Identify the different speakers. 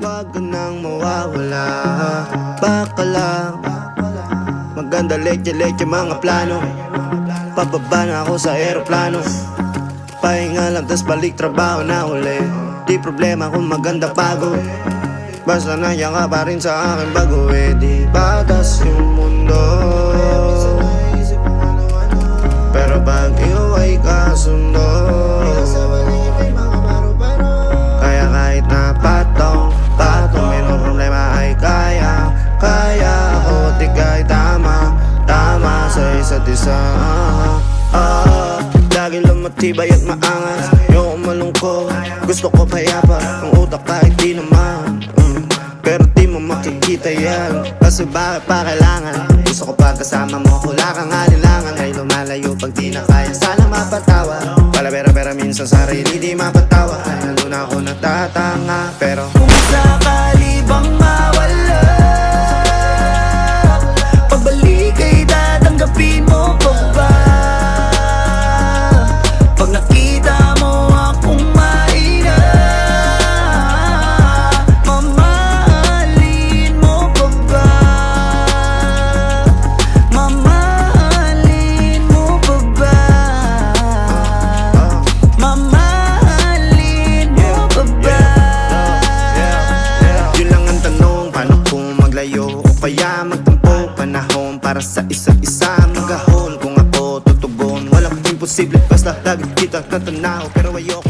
Speaker 1: Wag ka nang mawawala, baka lang maganda leche-leche mga plano. Pababa na ako sa aeroplano, pahinga lang tas balik trabaho na uli. Di problema kung maganda pagod, basta nandiyan ka pa rin sa akin bago. Di batas yung mundo, pero pag ikaw ay kasundo, kaya kahit na patong may no problema ay kaya ako. Di kahit tama sa isa't isa. Lagi lang matibay at maangas, ayoko malungkot, gusto ko payapa ang utak kahit di naman. Pero di mo makikita yan, kasi bakit pa kailangan? Gusto ko pag kasama mo, wala kang alilangan. Ay lumalayo pag di na kaya, sana mapatawa. Pera minsan sarili di mapatawa. Ay nandun ako natatanga, pero
Speaker 2: kung sakali bang mawala, pagbalik ay tatanggapin mo pa ba? Pag nakita mo akong mahina, mamahalin mo pa ba? Mamahalin mo pa ba? Mamahalin mo pa ba?
Speaker 1: yun lang ang tanong, paano kung maglayo o kaya magtampo? Panahon para sa isa't isa, magahol kung ako tutugon. Walang imposible, basta lagi kita natanaw, pero ayoko